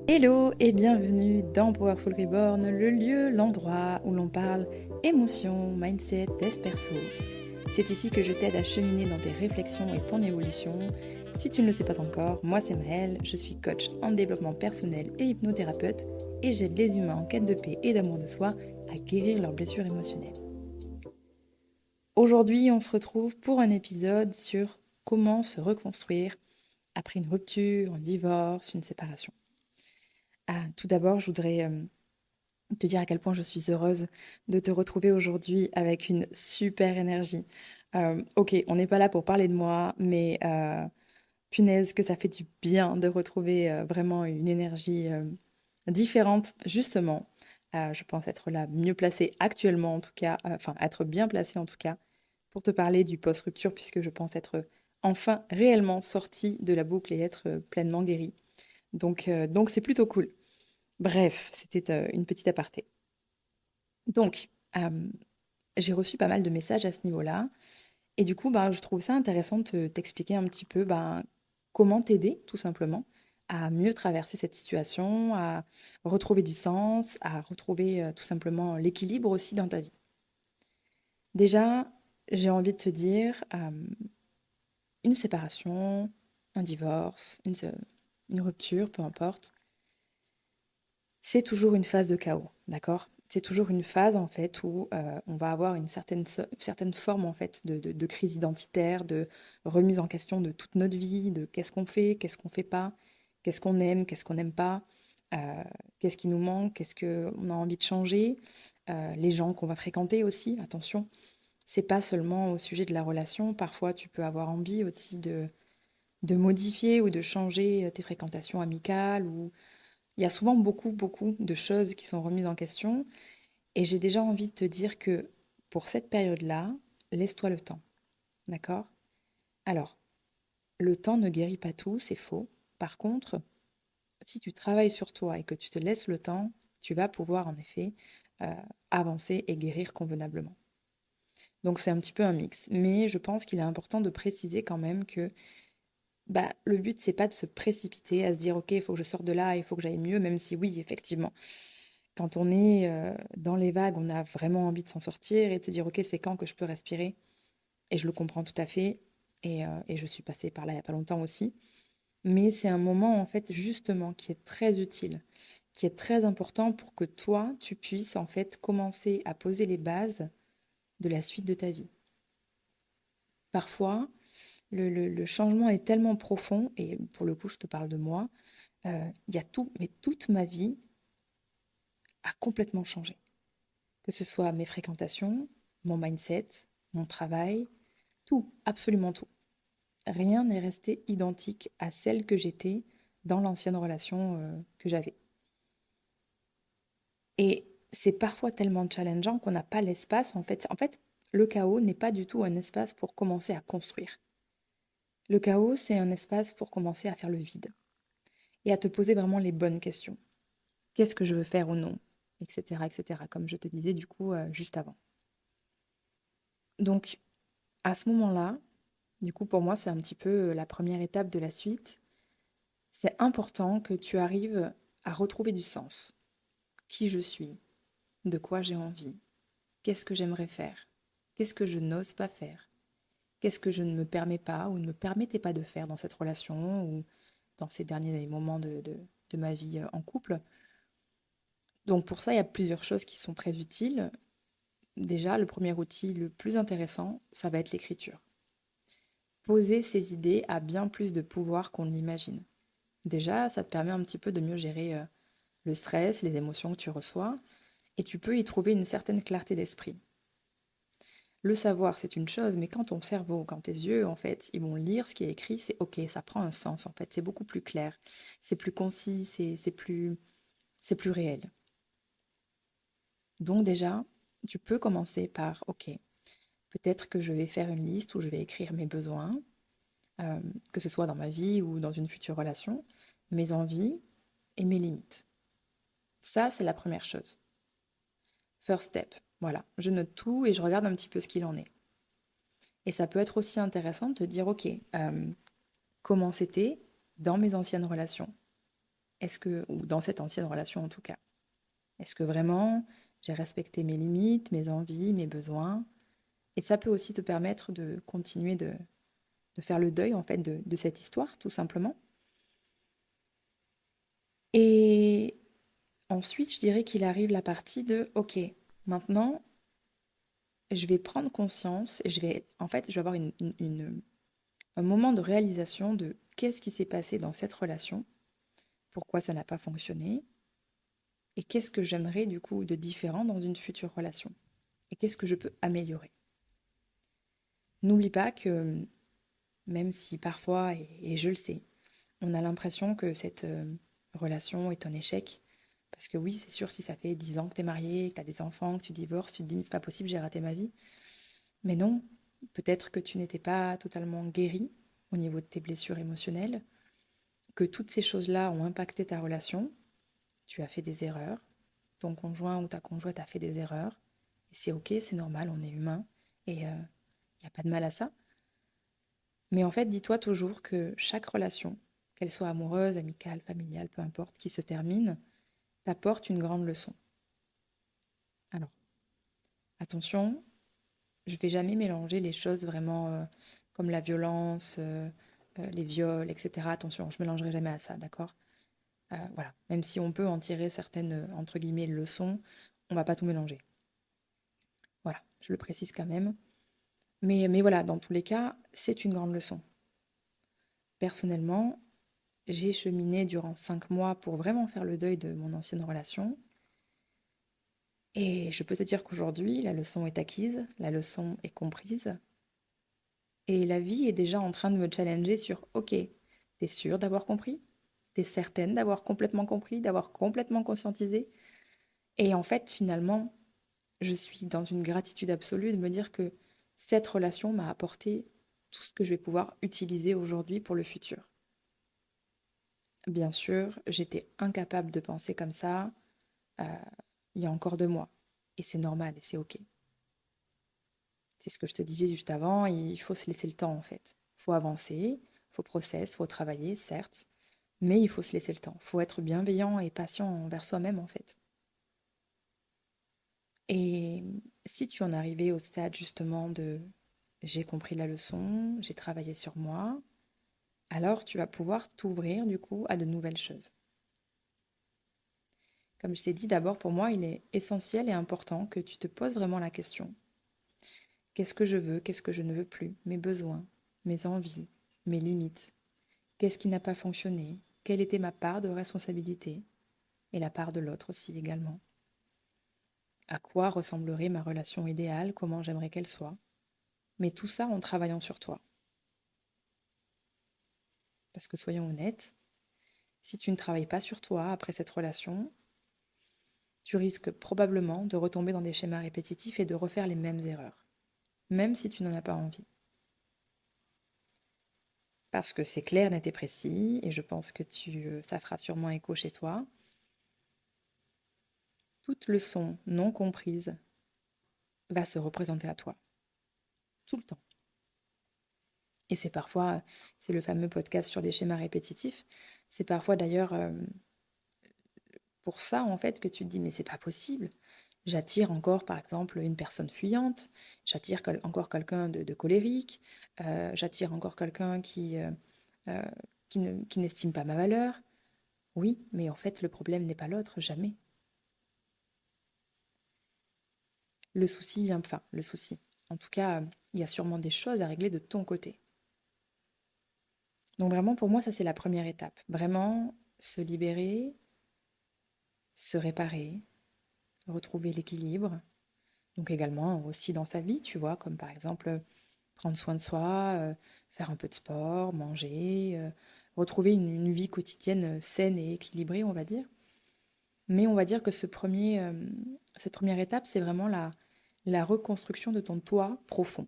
Hello et bienvenue dans Powerful Reborn, le lieu, l'endroit où l'on parle émotion, mindset, dev perso. C'est ici que je t'aide à cheminer dans tes réflexions et ton évolution. Si tu ne le sais pas encore, moi c'est Maëlle, je suis coach en développement personnel et hypnothérapeute et j'aide les humains en quête de paix et d'amour de soi à guérir leurs blessures émotionnelles. Aujourd'hui, on se retrouve pour un épisode sur comment se reconstruire après une rupture, un divorce, une séparation. Tout d'abord, je voudrais te dire à quel point je suis heureuse de te retrouver aujourd'hui avec une super énergie. Ok, on n'est pas là pour parler de moi, mais punaise que ça fait du bien de retrouver vraiment une énergie différente, justement. Je pense être la mieux placée actuellement, en tout cas, enfin être bien placée en tout cas, pour te parler du post-rupture, puisque je pense être enfin réellement sortie de la boucle et être pleinement guérie. Donc c'est plutôt cool. Bref, c'était une petite aparté. Donc, j'ai reçu pas mal de messages à ce niveau-là. Et du coup, je trouve ça intéressant de t'expliquer un petit peu comment t'aider, tout simplement, à mieux traverser cette situation, à retrouver du sens, à retrouver tout simplement l'équilibre aussi dans ta vie. Déjà, j'ai envie de te dire, une séparation, un divorce, une rupture, peu importe, c'est toujours une phase de chaos, d'accord? C'est toujours une phase en fait où on va avoir une certaine forme en fait de crise identitaire, de remise en question de toute notre vie, de qu'est-ce qu'on fait pas, qu'est-ce qu'on n'aime pas, euh, qu'est-ce qui nous manque, qu'est-ce qu'on a envie de changer, les gens qu'on va fréquenter aussi, attention. C'est pas seulement au sujet de la relation, parfois tu peux avoir envie aussi de modifier ou de changer tes fréquentations amicales ou il y a souvent beaucoup, beaucoup de choses qui sont remises en question et j'ai déjà envie de te dire que pour cette période-là, laisse-toi le temps, d'accord? Alors, le temps ne guérit pas tout, c'est faux. Par contre, si tu travailles sur toi et que tu te laisses le temps, tu vas pouvoir en effet euh, avancer et guérir convenablement. Donc c'est un petit peu un mix, mais je pense qu'il est important de préciser quand même que le but c'est pas de se précipiter à se dire ok il faut que je sorte de là, il faut que j'aille mieux, même si oui effectivement quand on est dans les vagues, on a vraiment envie de s'en sortir et de se dire, OK, c'est quand que je peux respirer? Et je le comprends tout à fait. Et je suis passée par là il n'y a pas longtemps aussi. Mais c'est un moment, en fait, justement, qui est très utile, qui est très important pour que toi, tu puisses, en fait, commencer à poser les bases de la suite de ta vie. Parfois, le changement est tellement profond, et pour le coup, je te parle de moi, il y a tout, mais toute ma vie a complètement changé. Que ce soit mes fréquentations, mon mindset, mon travail, tout, absolument tout. Rien n'est resté identique à celle que j'étais dans l'ancienne relation que j'avais. Et c'est parfois tellement challengeant qu'on n'a pas l'espace. En fait, le chaos n'est pas du tout un espace pour commencer à construire. Le chaos, c'est un espace pour commencer à faire le vide et à te poser vraiment les bonnes questions. Qu'est-ce que je veux faire ou non, etc., etc., comme je te disais du coup juste avant. Donc, à ce moment-là, du coup, pour moi, c'est un petit peu la première étape de la suite. C'est important que tu arrives à retrouver du sens. Qui je suis, de quoi j'ai envie, qu'est-ce que j'aimerais faire, qu'est-ce que je n'ose pas faire, qu'est-ce que je ne me permets pas ou ne me permettais pas de faire dans cette relation ou dans ces derniers moments de ma vie en couple. Donc pour ça, il y a plusieurs choses qui sont très utiles. Déjà, le premier outil le plus intéressant, ça va être l'écriture. Poser ses idées a bien plus de pouvoir qu'on ne l'imagine. Déjà, ça te permet un petit peu de mieux gérer le stress, les émotions que tu reçois, et tu peux y trouver une certaine clarté d'esprit. Le savoir, c'est une chose, mais quand ton cerveau, quand tes yeux, en fait, ils vont lire ce qui est écrit, c'est ok, ça prend un sens, en fait, c'est beaucoup plus clair, c'est plus concis, c'est plus réel. Donc déjà, tu peux commencer par, ok, peut-être que je vais faire une liste où je vais écrire mes besoins, euh, que ce soit dans ma vie ou dans une future relation, mes envies et mes limites. Ça, c'est la première chose. First step. Voilà, je note tout et je regarde un petit peu ce qu'il en est. Et ça peut être aussi intéressant de te dire, ok, comment c'était dans mes anciennes relations. ou dans cette ancienne relation en tout cas, est-ce que vraiment j'ai respecté mes limites, mes envies, mes besoins? Et ça peut aussi te permettre de continuer de faire le deuil en fait de cette histoire, tout simplement. Et ensuite, je dirais qu'il arrive la partie de, ok, maintenant, je vais prendre conscience et je vais avoir un moment de réalisation de qu'est-ce qui s'est passé dans cette relation, pourquoi ça n'a pas fonctionné, et qu'est-ce que j'aimerais du coup de différent dans une future relation, et qu'est-ce que je peux améliorer. N'oublie pas que même si parfois, et je le sais, on a l'impression que cette relation est un échec, parce que oui, c'est sûr, si ça fait 10 ans que tu es marié, que tu as des enfants, que tu divorces, tu te dis mais c'est pas possible, j'ai raté ma vie. Mais non, peut-être que tu n'étais pas totalement guéri au niveau de tes blessures émotionnelles, que toutes ces choses-là ont impacté ta relation, tu as fait des erreurs, ton conjoint ou ta conjointe a fait des erreurs, et c'est ok, c'est normal, on est humain, et il n'y a pas de mal à ça. Mais en fait, dis-toi toujours que chaque relation, qu'elle soit amoureuse, amicale, familiale, peu importe, qui se termine, t'apporte une grande leçon. Alors, attention, je vais jamais mélanger les choses vraiment comme la violence, les viols, etc. Attention, je mélangerai jamais à ça, d'accord? Voilà, même si on peut en tirer certaines, entre guillemets, leçons, on va pas tout mélanger. Voilà, je le précise quand même. Mais voilà, dans tous les cas, c'est une grande leçon. Personnellement, j'ai cheminé durant 5 mois pour vraiment faire le deuil de mon ancienne relation. Et je peux te dire qu'aujourd'hui, la leçon est acquise, la leçon est comprise. Et la vie est déjà en train de me challenger sur, ok, t'es sûre d'avoir compris? T'es certaine d'avoir complètement compris, d'avoir complètement conscientisé? Et en fait, finalement, je suis dans une gratitude absolue de me dire que cette relation m'a apporté tout ce que je vais pouvoir utiliser aujourd'hui pour le futur. Bien sûr, j'étais incapable de penser comme ça euh, il y a encore 2 mois. Et c'est normal et c'est OK. C'est ce que je te disais juste avant, il faut se laisser le temps en fait. Il faut avancer, il faut process, il faut travailler, certes, mais il faut se laisser le temps. Il faut être bienveillant et patient envers soi-même en fait. Et si tu en arrivais au stade justement de j'ai compris la leçon, j'ai travaillé sur moi, alors tu vas pouvoir t'ouvrir du coup à de nouvelles choses. Comme je t'ai dit, d'abord pour moi, il est essentiel et important que tu te poses vraiment la question. Qu'est-ce que je veux, qu'est-ce que je ne veux plus, mes besoins, mes envies, mes limites. Qu'est-ce qui n'a pas fonctionné? Quelle était ma part de responsabilité? Et la part de l'autre aussi également. À quoi ressemblerait ma relation idéale? Comment j'aimerais qu'elle soit? Mais tout ça en travaillant sur toi. Parce que soyons honnêtes, si tu ne travailles pas sur toi après cette relation, tu risques probablement de retomber dans des schémas répétitifs et de refaire les mêmes erreurs, même si tu n'en as pas envie. Parce que c'est clair, net et précis, et je pense que ça fera sûrement écho chez toi. Toute leçon non comprise va se représenter à toi, tout le temps. Et c'est le fameux podcast sur les schémas répétitifs. C'est parfois d'ailleurs pour ça en fait que tu te dis mais c'est pas possible. J'attire encore par exemple une personne fuyante, j'attire encore quelqu'un de colérique, j'attire encore quelqu'un euh, qui n'estime pas ma valeur. Oui, mais en fait le problème n'est pas l'autre, jamais. Le souci vient, enfin le souci. En tout cas, il y a sûrement des choses à régler de ton côté. Donc vraiment, pour moi, ça c'est la première étape. Vraiment se libérer, se réparer, retrouver l'équilibre. Donc également aussi dans sa vie, tu vois, comme par exemple prendre soin de soi, faire un peu de sport, manger, retrouver une vie quotidienne saine et équilibrée, on va dire. Mais on va dire que cette première étape, c'est vraiment la reconstruction de ton toi profond.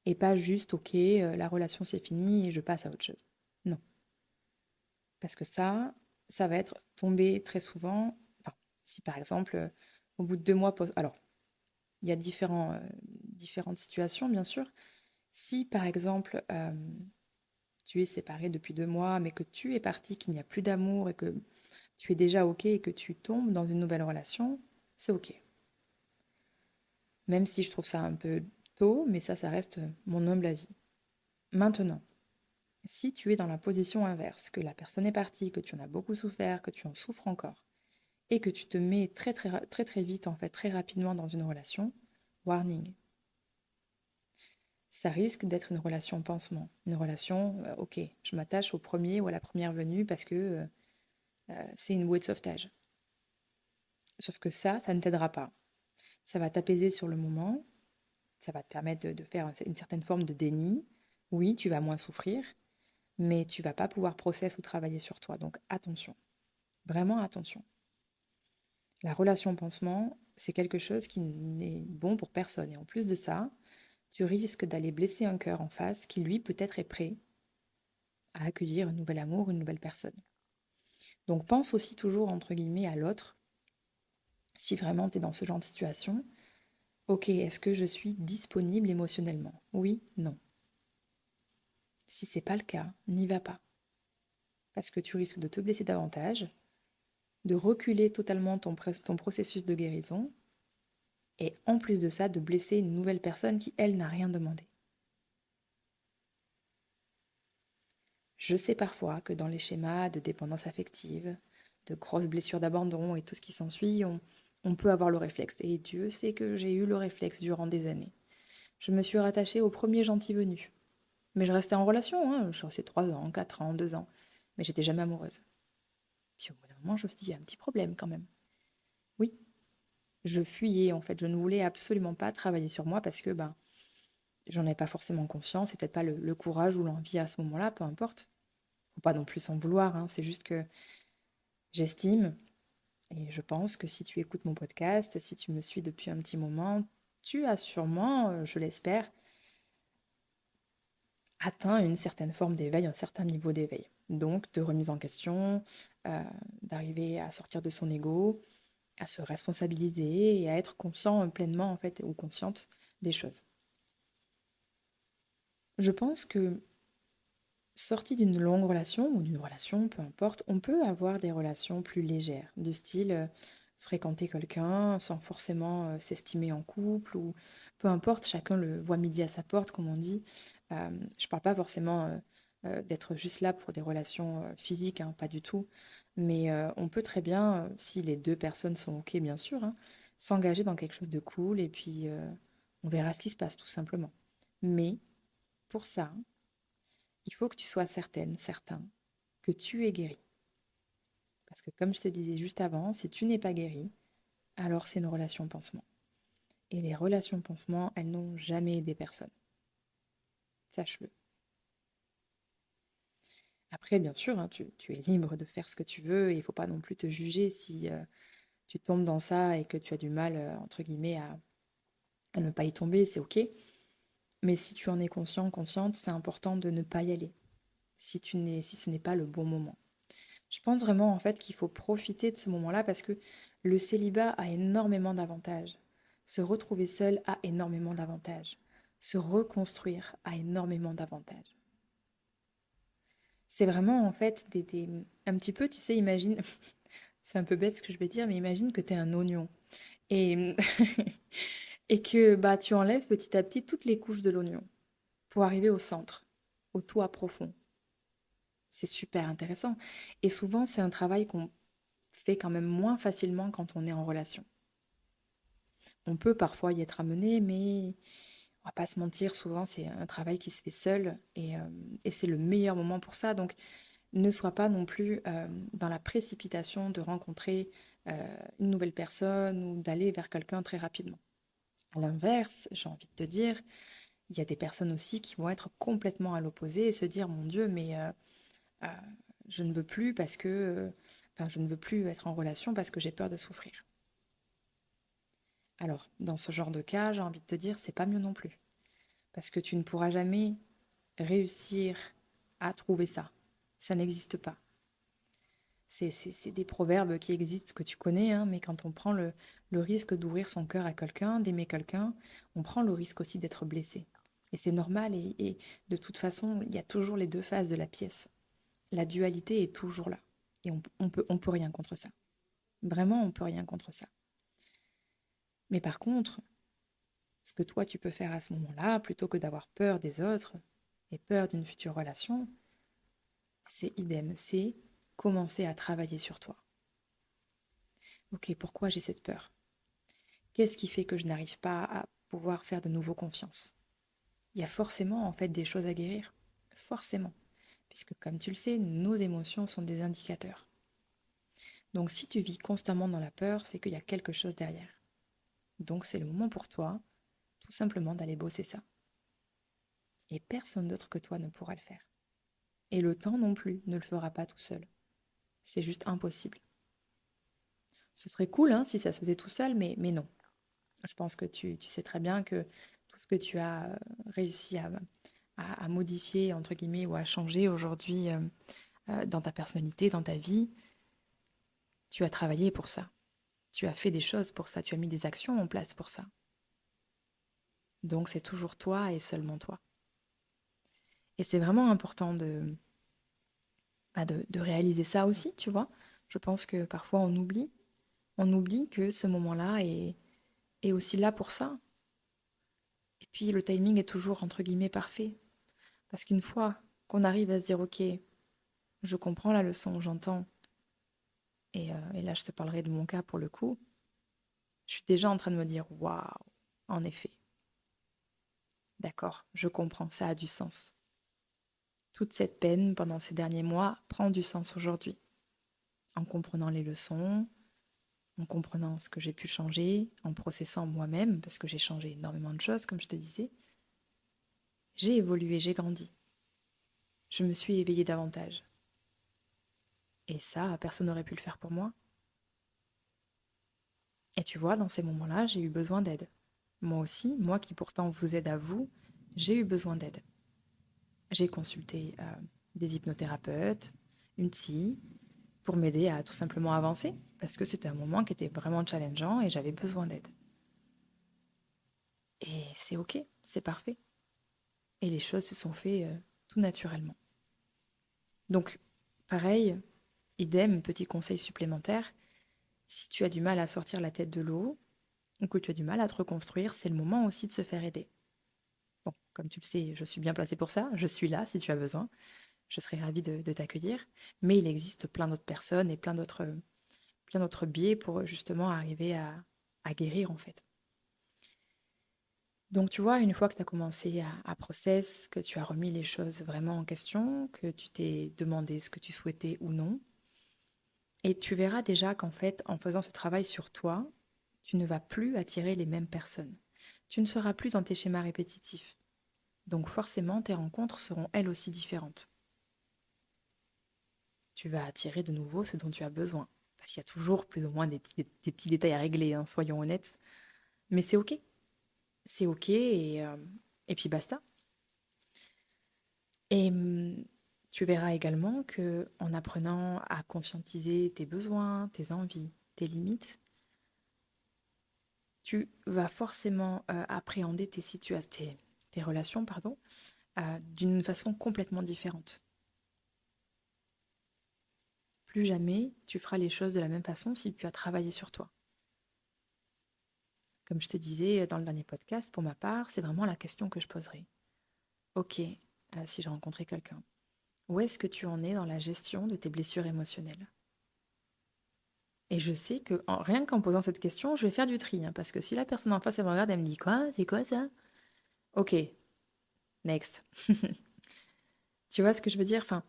Et pas juste, ok, la relation c'est fini et je passe à autre chose. Non. Parce que ça va être tombé très souvent. Enfin, si par exemple, au bout de 2 mois, alors, il y a différentes situations, bien sûr. Si par exemple, tu es séparé depuis 2 mois, mais que tu es parti, qu'il n'y a plus d'amour et que tu es déjà OK et que tu tombes dans une nouvelle relation, c'est OK. Même si je trouve ça un peu tôt, mais ça reste mon humble avis. Maintenant, si tu es dans la position inverse, que la personne est partie, que tu en as beaucoup souffert, que tu en souffres encore, et que tu te mets très vite, en fait, très rapidement dans une relation, warning. Ça risque d'être une relation pansement. Une relation, ok, je m'attache au premier ou à la première venue parce que c'est une bouée de sauvetage. Sauf que ça ne t'aidera pas. Ça va t'apaiser sur le moment, ça va te permettre de faire une certaine forme de déni. Oui, tu vas moins souffrir, mais tu vas pas pouvoir process ou travailler sur toi. Donc attention, vraiment attention. La relation pansement, c'est quelque chose qui n'est bon pour personne. Et en plus de ça, tu risques d'aller blesser un cœur en face qui, lui, peut-être est prêt à accueillir un nouvel amour, une nouvelle personne. Donc pense aussi toujours, entre guillemets, à l'autre. Si vraiment tu es dans ce genre de situation, ok, est-ce que je suis disponible émotionnellement? Oui, non. Si c'est pas le cas, n'y va pas. Parce que tu risques de te blesser davantage, de reculer totalement ton processus de guérison, et en plus de ça, de blesser une nouvelle personne qui, elle, n'a rien demandé. Je sais parfois que dans les schémas de dépendance affective, de grosses blessures d'abandon et tout ce qui s'ensuit, on peut avoir le réflexe. Et Dieu sait que j'ai eu le réflexe durant des années. Je me suis rattachée au premier gentil venu. Mais je restais en relation, hein. Je suis restée 3 ans, 4 ans, 2 ans. Mais j'étais jamais amoureuse. Puis au bout d'un moment, je me suis dit, il y a un petit problème quand même. Oui, je fuyais en fait. Je ne voulais absolument pas travailler sur moi parce que j'en avais pas forcément conscience. Et peut-être pas le courage ou l'envie à ce moment-là, peu importe. Faut pas non plus s'en vouloir, hein. C'est juste que j'estime, et je pense que si tu écoutes mon podcast, si tu me suis depuis un petit moment, tu as sûrement, je l'espère, atteint une certaine forme d'éveil, un certain niveau d'éveil. Donc de remise en question, d'arriver à sortir de son ego, à se responsabiliser et à être conscient pleinement en fait ou consciente des choses. Je pense que sorti d'une longue relation ou d'une relation, peu importe, on peut avoir des relations plus légères, du style fréquenter quelqu'un sans forcément s'estimer en couple ou peu importe, chacun le voit midi à sa porte, comme on dit. Je parle pas forcément d'être juste là pour des relations physiques, hein, pas du tout, mais on peut très bien, si les deux personnes sont ok, bien sûr, hein, s'engager dans quelque chose de cool et puis on verra ce qui se passe tout simplement. Mais pour ça, il faut que tu sois certaine, certain, que tu es guéri. Parce que comme je te disais juste avant, si tu n'es pas guéri, alors c'est une relation pansement. Et les relations pansement, elles n'ont jamais aidé personne. Sache-le. Après, bien sûr, hein, tu es libre de faire ce que tu veux et il ne faut pas non plus te juger si tu tombes dans ça et que tu as du mal, entre guillemets, à ne pas y tomber, c'est ok. Mais si tu en es conscient, consciente, c'est important de ne pas y aller. Si ce n'est pas le bon moment. Je pense vraiment en fait qu'il faut profiter de ce moment-là parce que le célibat a énormément d'avantages. Se retrouver seul a énormément d'avantages. Se reconstruire a énormément d'avantages. C'est vraiment en fait un petit peu, tu sais, imagine, c'est un peu bête ce que je vais dire, mais imagine que tu es un oignon et, et que tu enlèves petit à petit toutes les couches de l'oignon pour arriver au centre, au toit profond. C'est super intéressant. Et souvent, c'est un travail qu'on fait quand même moins facilement quand on est en relation. On peut parfois y être amené, mais on va pas se mentir, souvent c'est un travail qui se fait seul et c'est le meilleur moment pour ça. Donc ne sois pas non plus dans la précipitation de rencontrer une nouvelle personne ou d'aller vers quelqu'un très rapidement. À l'inverse, j'ai envie de te dire, il y a des personnes aussi qui vont être complètement à l'opposé et se dire, mon Dieu, mais euh, je ne veux plus parce que, enfin, je ne veux plus être en relation parce que j'ai peur de souffrir. Alors, dans ce genre de cas, j'ai envie de te dire, c'est pas mieux non plus. Parce que tu ne pourras jamais réussir à trouver ça. Ça n'existe pas. C'est des proverbes qui existent, que tu connais, hein, mais quand on prend le risque d'ouvrir son cœur à quelqu'un, d'aimer quelqu'un, on prend le risque aussi d'être blessé. Et c'est normal, et de toute façon, il y a toujours les deux faces de la pièce. La dualité est toujours là. Et on peut rien contre ça. Vraiment, on peut rien contre ça. Mais par contre, ce que toi, tu peux faire à ce moment-là, plutôt que d'avoir peur des autres et peur d'une future relation, c'est idem, c'est commencer à travailler sur toi. Ok, pourquoi j'ai cette peur? Qu'est-ce qui fait que je n'arrive pas à pouvoir faire de nouveau confiance? Il y a forcément en fait des choses à guérir. Forcément. Puisque comme tu le sais, nos émotions sont des indicateurs. Donc si tu vis constamment dans la peur, c'est qu'il y a quelque chose derrière. Donc c'est le moment pour toi, tout simplement, d'aller bosser ça. Et personne d'autre que toi ne pourra le faire. Et le temps non plus ne le fera pas tout seul. C'est juste impossible. Ce serait cool hein, si ça se faisait tout seul, mais non. Je pense que tu sais très bien que tout ce que tu as réussi à modifier, entre guillemets, ou à changer aujourd'hui dans ta personnalité, dans ta vie, tu as travaillé pour ça. Tu as fait des choses pour ça, tu as mis des actions en place pour ça. Donc c'est toujours toi et seulement toi. Et c'est vraiment important de réaliser ça aussi, tu vois. Je pense que parfois on oublie que ce moment-là est aussi là pour ça. Et puis le timing est toujours entre guillemets parfait. Parce qu'une fois qu'on arrive à se dire, ok, je comprends la leçon, j'entends, et là je te parlerai de mon cas pour le coup, je suis déjà en train de me dire, waouh, en effet, d'accord, je comprends, ça a du sens. Toute cette peine pendant ces derniers mois prend du sens aujourd'hui, en comprenant les leçons, en comprenant ce que j'ai pu changer, en processant moi-même, parce que j'ai changé énormément de choses, comme je te disais. J'ai évolué, j'ai grandi. Je me suis éveillée davantage. Et ça, personne n'aurait pu le faire pour moi. Et tu vois, dans ces moments-là, j'ai eu besoin d'aide. Moi aussi, moi qui pourtant vous aide à vous, j'ai eu besoin d'aide. J'ai consulté des hypnothérapeutes, une psy, pour m'aider à tout simplement avancer, parce que c'était un moment qui était vraiment challengeant et j'avais besoin d'aide. Et c'est ok, c'est parfait. Et les choses se sont faites tout naturellement. Donc, pareil, idem, petit conseil supplémentaire, si tu as du mal à sortir la tête de l'eau, ou que tu as du mal à te reconstruire, c'est le moment aussi de se faire aider. Bon, comme tu le sais, je suis bien placée pour ça, je suis là si tu as besoin, je serai ravie de t'accueillir, mais il existe plein d'autres personnes et plein d'autres biais pour justement arriver à guérir en fait. Donc tu vois, une fois que tu as commencé à process, que tu as remis les choses vraiment en question, que tu t'es demandé ce que tu souhaitais ou non, et tu verras déjà qu'en fait, en faisant ce travail sur toi, tu ne vas plus attirer les mêmes personnes. Tu ne seras plus dans tes schémas répétitifs. Donc forcément, tes rencontres seront elles aussi différentes. Tu vas attirer de nouveau ce dont tu as besoin. Parce qu'il y a toujours plus ou moins des petits détails à régler, hein, soyons honnêtes. Mais c'est ok. C'est ok et puis basta. Et tu verras également que en apprenant à conscientiser tes besoins, tes envies, tes limites, tu vas forcément appréhender tes relations, pardon, d'une façon complètement différente. Plus jamais tu feras les choses de la même façon si tu as travaillé sur toi. Comme je te disais dans le dernier podcast, pour ma part, c'est vraiment la question que je poserai. Ok, si je rencontrais quelqu'un, où est-ce que tu en es dans la gestion de tes blessures émotionnelles? Et je sais que rien qu'en posant cette question, je vais faire du tri, hein, parce que si la personne en face elle me regarde, elle me dit quoi? C'est quoi ça? Ok, next. Tu vois ce que je veux dire? Enfin,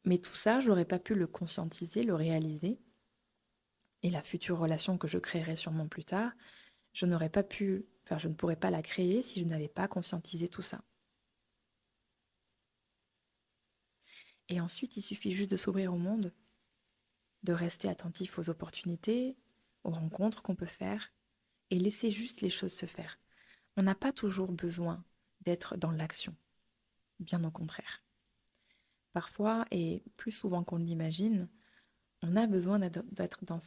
mais tout ça, je n'aurais pas pu le conscientiser, le réaliser. Et la future relation que je créerai sûrement plus tard, je n'aurais pas pu, enfin, je ne pourrais pas la créer si je n'avais pas conscientisé tout ça. Et ensuite, il suffit juste de s'ouvrir au monde, de rester attentif aux opportunités, aux rencontres qu'on peut faire, et laisser juste les choses se faire. On n'a pas toujours besoin d'être dans l'action, bien au contraire. Parfois, et plus souvent qu'on l'imagine, on a besoin d'être dans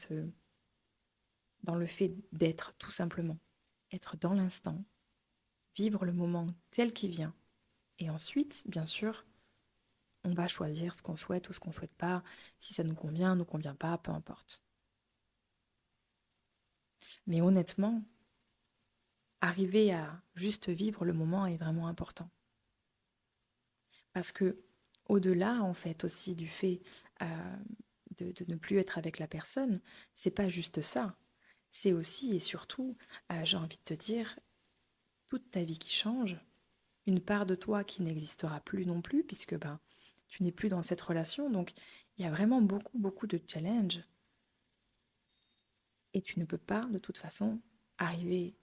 le fait d'être tout simplement. Être dans l'instant, vivre le moment tel qu'il vient, Et ensuite, bien sûr, on va choisir ce qu'on souhaite ou ce qu'on ne souhaite pas, si ça nous convient pas, peu importe. Mais honnêtement, arriver à juste vivre le moment est vraiment important. Parce que au-delà, en fait, aussi du fait de ne plus être avec la personne, c'est pas juste ça. C'est aussi et surtout, j'ai envie de te dire, toute ta vie qui change, une part de toi qui n'existera plus non plus, puisque ben, tu n'es plus dans cette relation. Donc, il y a vraiment beaucoup, beaucoup de challenges. Et tu ne peux pas, de toute façon, arriver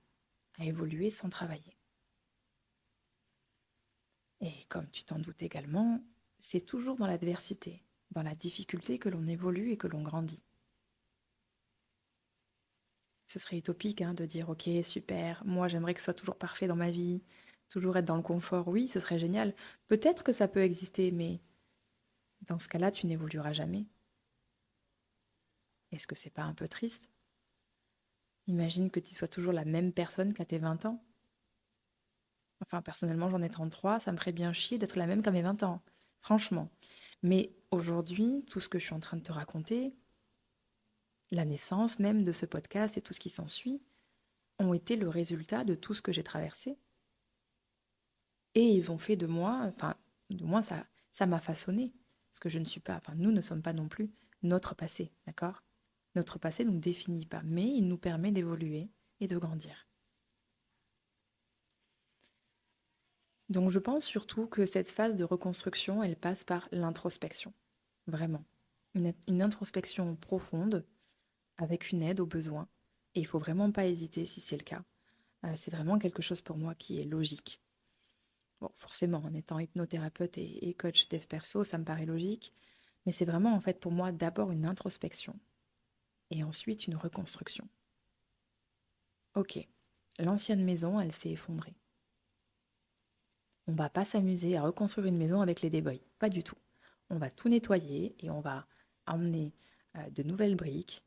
à évoluer sans travailler. Et comme tu t'en doutes également, c'est toujours dans l'adversité, dans la difficulté que l'on évolue et que l'on grandit. Ce serait utopique de dire ok, super, moi j'aimerais que ce soit toujours parfait dans ma vie, toujours être dans le confort. Oui, ce serait génial. Peut-être que ça peut exister, mais dans ce cas-là, tu n'évolueras jamais. Est-ce que c'est pas un peu triste? Imagine que tu sois toujours la même personne qu'à tes 20 ans. Enfin, personnellement, j'en ai 33, ça me ferait bien chier d'être la même qu'à mes 20 ans. Franchement. Mais aujourd'hui, tout ce que je suis en train de te raconter, la naissance même de ce podcast et tout ce qui s'ensuit, ont été le résultat de tout ce que j'ai traversé. Et ils ont fait de moi, enfin, de moi, ça m'a façonné. Parce que je ne suis pas, enfin, nous ne sommes pas non plus notre passé, d'accord? Notre passé ne nous définit pas, mais il nous permet d'évoluer et de grandir. Donc je pense surtout que cette phase de reconstruction, elle passe par l'introspection. Vraiment. Une introspection profonde avec une aide aux besoins. Et il faut vraiment pas hésiter si c'est le cas. C'est vraiment quelque chose pour moi qui est logique. Bon, forcément, en étant hypnothérapeute et coach dev perso, ça me paraît logique. Mais c'est vraiment en fait pour moi d'abord une introspection et ensuite une reconstruction. Ok, l'ancienne maison, elle s'est effondrée. On va pas s'amuser à reconstruire une maison avec les débris, pas du tout. On va tout nettoyer et on va emmener de nouvelles briques,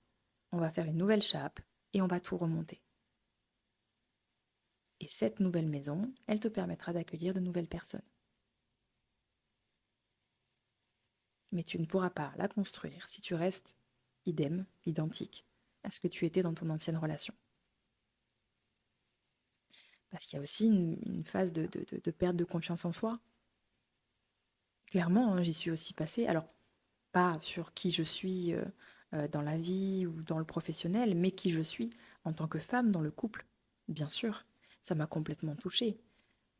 on va faire une nouvelle chape et on va tout remonter. Et cette nouvelle maison, elle te permettra d'accueillir de nouvelles personnes. Mais tu ne pourras pas la construire si tu restes idem, identique à ce que tu étais dans ton ancienne relation. Parce qu'il y a aussi une phase de perte de confiance en soi. Clairement, j'y suis aussi passée. Alors, pas sur qui je suis dans la vie ou dans le professionnel, mais qui je suis en tant que femme dans le couple. Bien sûr, ça m'a complètement touchée.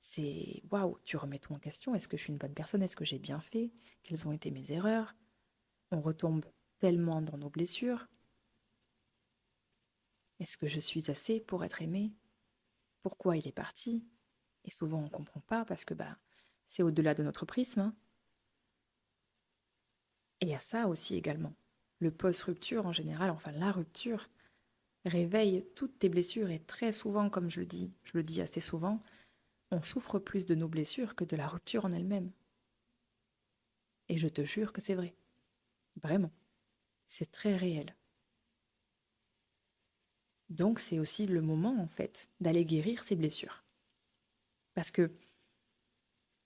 C'est waouh, tu remets tout en question. Est-ce que je suis une bonne personne? Est-ce que j'ai bien fait? Quelles ont été mes erreurs? On retombe tellement dans nos blessures. Est-ce que je suis assez pour être aimée? Pourquoi il est parti? Et souvent on ne comprend pas parce que c'est au-delà de notre prisme. Et il y a ça aussi également. Le post-rupture en général, enfin la rupture, réveille toutes tes blessures et très souvent, comme je le dis assez souvent, on souffre plus de nos blessures que de la rupture en elle-même. Et je te jure que c'est vrai. Vraiment. C'est très réel. Donc c'est aussi le moment, en fait, d'aller guérir ces blessures. Parce que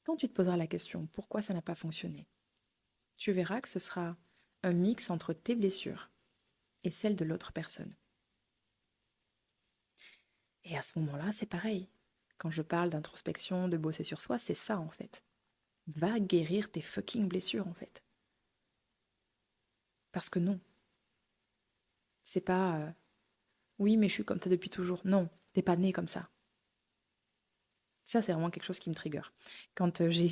quand tu te poseras la question pourquoi ça n'a pas fonctionné, tu verras que ce sera un mix entre tes blessures et celles de l'autre personne. Et à ce moment-là, c'est pareil. Quand je parle d'introspection, de bosser sur soi, c'est ça en fait. Va guérir tes fucking blessures en fait. Parce que non, c'est pas oui, mais je suis comme ça depuis toujours. Non, t'es pas né comme ça. Ça, c'est vraiment quelque chose qui me trigger. Quand j'ai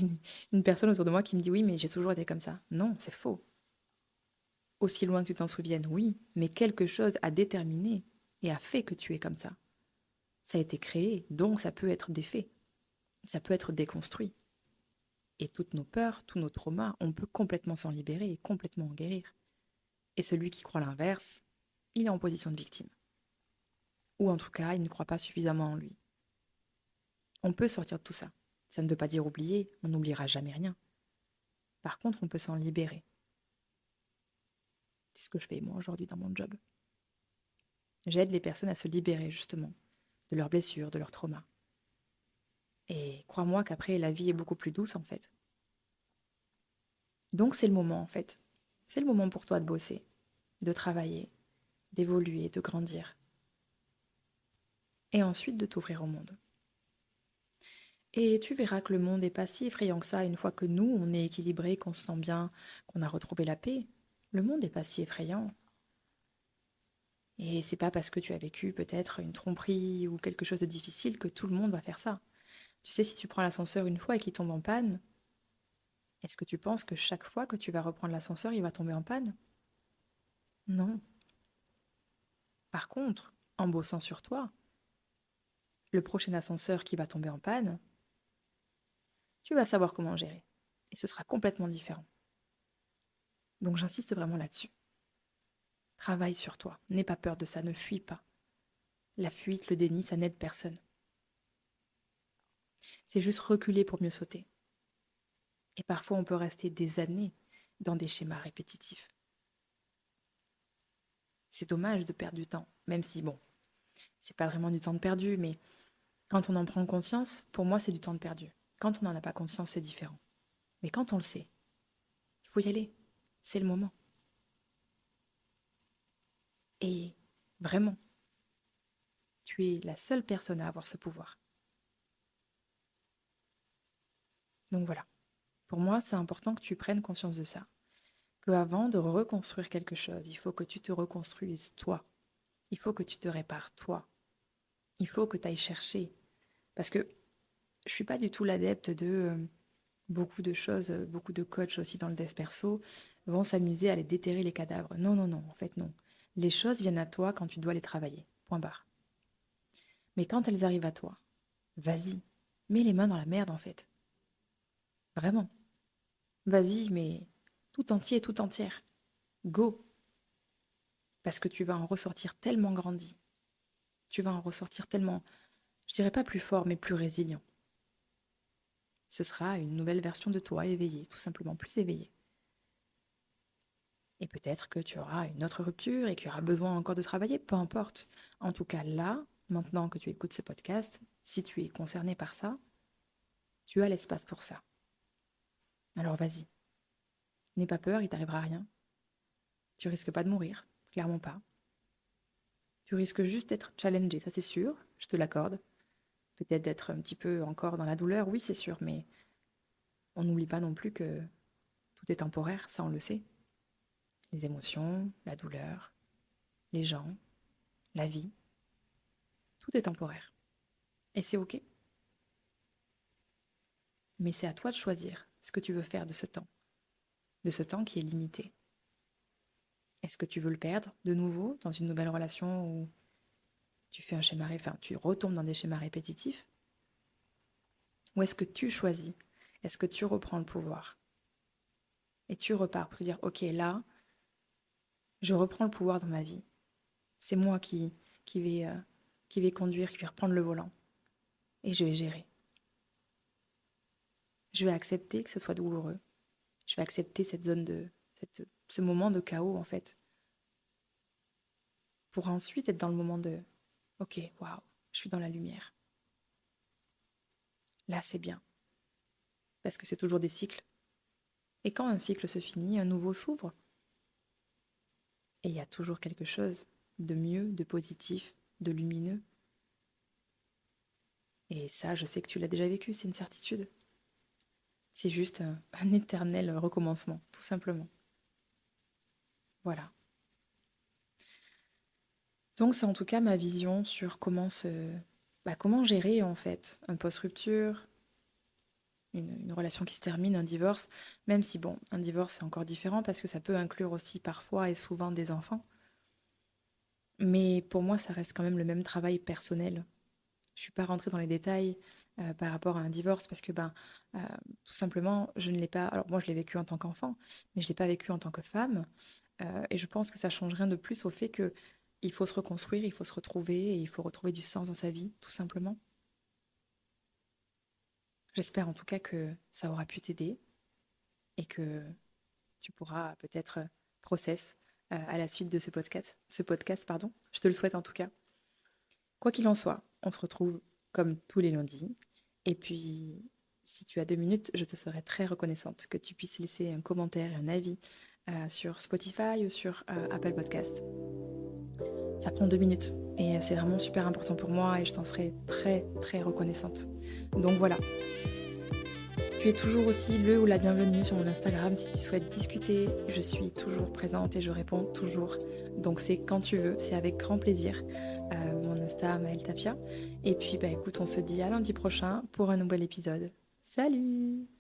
une personne autour de moi qui me dit oui, mais j'ai toujours été comme ça. Non, c'est faux. Aussi loin que tu t'en souviennes, oui, mais quelque chose a déterminé et a fait que tu es comme ça. Ça a été créé, donc ça peut être défait. Ça peut être déconstruit. Et toutes nos peurs, tous nos traumas, on peut complètement s'en libérer et complètement en guérir. Et celui qui croit l'inverse, il est en position de victime. Ou en tout cas, il ne croit pas suffisamment en lui. On peut sortir de tout ça. Ça ne veut pas dire oublier, on n'oubliera jamais rien. Par contre, on peut s'en libérer. C'est ce que je fais moi aujourd'hui dans mon job. J'aide les personnes à se libérer justement de leurs blessures, de leurs traumas. Et crois-moi qu'après, la vie est beaucoup plus douce en fait. Donc c'est le moment en fait. C'est le moment pour toi de bosser, de travailler, d'évoluer, de grandir. Et ensuite de t'ouvrir au monde. Et tu verras que le monde n'est pas si effrayant que ça une fois que nous, on est équilibré, qu'on se sent bien, qu'on a retrouvé la paix. Le monde n'est pas si effrayant. Et c'est pas parce que tu as vécu peut-être une tromperie ou quelque chose de difficile que tout le monde va faire ça. Tu sais, si tu prends l'ascenseur une fois et qu'il tombe en panne, est-ce que tu penses que chaque fois que tu vas reprendre l'ascenseur, il va tomber en panne? Non. Par contre, en bossant sur toi, le prochain ascenseur qui va tomber en panne, tu vas savoir comment gérer. Et ce sera complètement différent. Donc j'insiste vraiment là-dessus. Travaille sur toi. N'aie pas peur de ça, ne fuis pas. La fuite, le déni, ça n'aide personne. C'est juste reculer pour mieux sauter. Et parfois, on peut rester des années dans des schémas répétitifs. C'est dommage de perdre du temps, même si, bon, c'est pas vraiment du temps de perdu, mais quand on en prend conscience, pour moi, c'est du temps de perdu. Quand on n'en a pas conscience, c'est différent. Mais quand on le sait, il faut y aller. C'est le moment. Et vraiment, tu es la seule personne à avoir ce pouvoir. Donc voilà. Pour moi, c'est important que tu prennes conscience de ça. Que avant de reconstruire quelque chose, il faut que tu te reconstruises toi. Il faut que tu te répares toi. Il faut que tu ailles chercher. Parce que je suis pas du tout l'adepte de beaucoup de choses, beaucoup de coachs aussi dans le dev perso vont s'amuser à aller déterrer les cadavres. Non, non, non, en fait non. Les choses viennent à toi quand tu dois les travailler. Point barre. Mais quand elles arrivent à toi, vas-y, mets les mains dans la merde en fait. Vraiment. Vas-y, mais tout entier, tout entière. Go. Parce que tu vas en ressortir tellement grandi. Tu vas en ressortir tellement, je dirais pas plus fort, mais plus résilient. Ce sera une nouvelle version de toi éveillée, tout simplement plus éveillée. Et peut-être que tu auras une autre rupture et qu'il y aura besoin encore de travailler, peu importe. En tout cas, là, maintenant que tu écoutes ce podcast, si tu es concerné par ça, tu as l'espace pour ça. Alors vas-y, n'aie pas peur, il t'arrivera rien. Tu risques pas de mourir, clairement pas. Tu risques juste d'être challengé, ça c'est sûr, je te l'accorde. Peut-être d'être un petit peu encore dans la douleur, oui c'est sûr, mais on n'oublie pas non plus que tout est temporaire, ça on le sait. Les émotions, la douleur, les gens, la vie, tout est temporaire. Et c'est ok. Mais c'est à toi de choisir ce que tu veux faire de ce temps qui est limité. Est-ce que tu veux le perdre de nouveau dans une nouvelle relation où tu fais un schéma, enfin tu retombes dans des schémas répétitifs? Ou est-ce que tu choisis? Est-ce que tu reprends le pouvoir? Et tu repars pour te dire, ok, là, je reprends le pouvoir dans ma vie. C'est moi qui vais conduire, qui vais reprendre le volant. Et je vais gérer. Je vais accepter que ce soit douloureux. Je vais accepter ce moment de chaos, en fait. Pour ensuite être dans le moment de, ok, waouh, je suis dans la lumière. Là, c'est bien. Parce que c'est toujours des cycles. Et quand un cycle se finit, un nouveau s'ouvre. Et il y a toujours quelque chose de mieux, de positif, de lumineux. Et ça, je sais que tu l'as déjà vécu, c'est une certitude. C'est juste un éternel recommencement, tout simplement. Voilà. Donc c'est en tout cas ma vision sur comment gérer en fait un post-rupture, une relation qui se termine, un divorce, même si bon, un divorce c'est encore différent parce que ça peut inclure aussi parfois et souvent des enfants. Mais pour moi, ça reste quand même le même travail personnel. Je suis pas rentrée dans les détails par rapport à un divorce parce que euh, tout simplement, je ne l'ai pas. Alors moi, je l'ai vécu en tant qu'enfant, mais je l'ai pas vécu en tant que femme. Et je pense que ça change rien de plus au fait que il faut se reconstruire, il faut se retrouver et il faut retrouver du sens dans sa vie, tout simplement. J'espère en tout cas que ça aura pu t'aider et que tu pourras peut-être process à la suite de ce podcast, pardon. Je te le souhaite en tout cas. Quoi qu'il en soit, on se retrouve comme tous les lundis Et puis, si tu as 2 minutes, je te serais très reconnaissante que tu puisses laisser un commentaire et un avis sur Spotify ou sur Apple Podcast. Ça prend 2 minutes et c'est vraiment super important pour moi et je t'en serai très très reconnaissante. Donc voilà, tu es toujours aussi le ou la bienvenue sur mon Instagram si tu souhaites discuter. Je suis toujours présente et je réponds toujours. Donc c'est quand tu veux, c'est avec grand plaisir. Mon Insta, Maëlle Tapia. Et puis écoute, on se dit à lundi prochain pour un nouvel épisode. Salut!